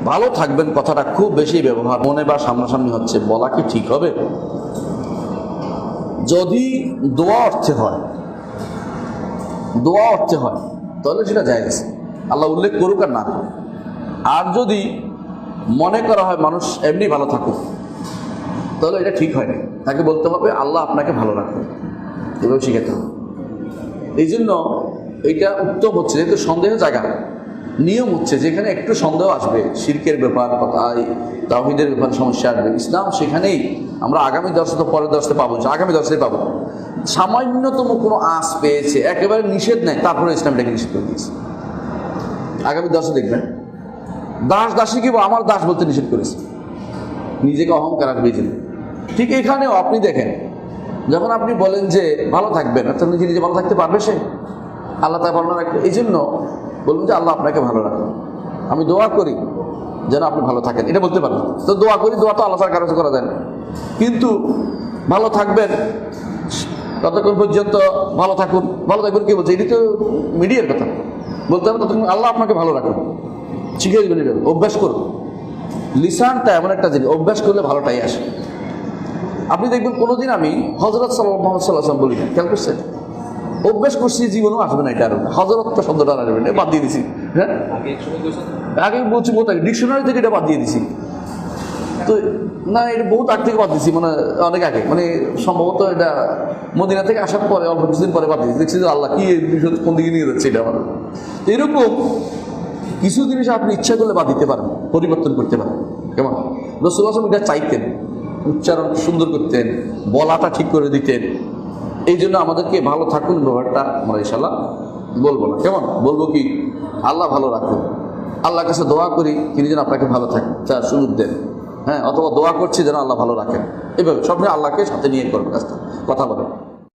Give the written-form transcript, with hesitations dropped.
ভালো থাকবেন কথাটা খুব বেশি ব্যবহার মনে বা সামনাসামনি হচ্ছে, বলা কি ঠিক হবে? যদি দোয়া অর্থে হয়, তাহলে সেটা জায়েজ, আল্লাহ উল্লেখ করুক আর না করুক। আর যদি মনে করা হয় মানুষ এমনি ভালো থাকুক, তাহলে এটা ঠিক হয় না। তাকে বলতে হবে আল্লাহ আপনাকে ভালো রাখবে, এভাবে শিখাতে হবে। এই জন্য এইটা উত্তম হচ্ছে, যেহেতু সন্দেহের জায়গা, নিয়ম হচ্ছে যেখানে একটু সন্দেহ আসবে, শিরকের ব্যাপার, কথায় তাওহীদের ব্যাপারে সমস্যা আসবে, ইসলাম সেখানেই আমরা আগামী দর্শে তো পরের দর্শে পাবো, আগামী দর্শে পাবো, সামান্যতম কোনো আঁচ পেয়েছে, একেবারে নিষেধ নেই, তারপরে ইসলাম এটাকে নিষেধ করে দিয়েছে। আগামী দর্শে দেখবেন দাসী কি আমার দাস বলতে নিষেধ করেছে, নিজেকে অহংকার আর বেজে। ঠিক এখানেও আপনি দেখেন, যখন আপনি বলেন যে ভালো থাকবেন, অর্থাৎ নিজে নিজে ভালো থাকতে পারবে সে, আল্লাহ তাকে ভালো রাখবে। এই জন্য বলবেন যে আল্লাহ আপনাকে ভালো রাখবে, আমি দোয়া করি যেন আপনি ভালো থাকেন, এটা বলতে পারেন। তো দোয়া করি, দোয়া তো আল্লাহ তার কাছে করা যায় না, কিন্তু ভালো থাকবেন ততক্ষণ পর্যন্ত ভালো থাকুন কি বলছে? এটি তো মিডিয়ার কথা, বলতে হবে ততক্ষণ আল্লাহ আপনাকে ভালো রাখুন, শিখে দেবেন, এটা অভ্যাস করুন। লিসানটা এমন একটা জিনিস, অভ্যাস করলে ভালোটাই আসে। আপনি দেখবেন কোনোদিন আমি হযরত সাল্লাল্লাহু আলাইহি ওয়াসাল্লাম বলি না, খেয়াল করছেন? অভ্যাস করছি, জীবনেও আসবে না, এটা আর হযরতটা শব্দটা আসবে না, বাদ দিয়ে দিছি। হ্যাঁ, আগে বলছি ডিকশনারি থেকে এটা বাদ দিয়ে দিছি। তো না, এটা বহুত আগ থেকে বাদ দিছি, মানে অনেক আগে, মানে সম্ভবত এটা মদিনা থেকে আসার পরে অল্প কিছুদিন পরে বাদ দিয়েছি। দেখছি যে আল্লাহ কি কোন দিকে নিয়ে যাচ্ছে এটা আমার। এরকম কিছু জিনিস আপনি ইচ্ছা করলে বাদ দিতে পারেন, পরিবর্তন করতে পারেন। কেমন? রাসূলুল্লাহ সাল্লাল্লাহু আলাইহি ওয়াসাল্লাম এটা চাইতেন, উচ্চারণ সুন্দর করতেন, বলাটা ঠিক করে দিতেন। এই জন্য আমাদেরকে ভালো থাকুন ব্যাপারটা আমরা ইনশাআল্লাহ বলবো না। কেমন বলবো? কি আল্লাহ ভালো রাখুন, আল্লাহর কাছে দোয়া করি তিনি যেন আপনাকে ভালো থাকেন, তার সুযোগ দেন। হ্যাঁ, অথবা দোয়া করছি যেন আল্লাহ ভালো রাখেন। এভাবে সব আল্লাহকে সাথে নিয়ে করবেন, কথা বলেন।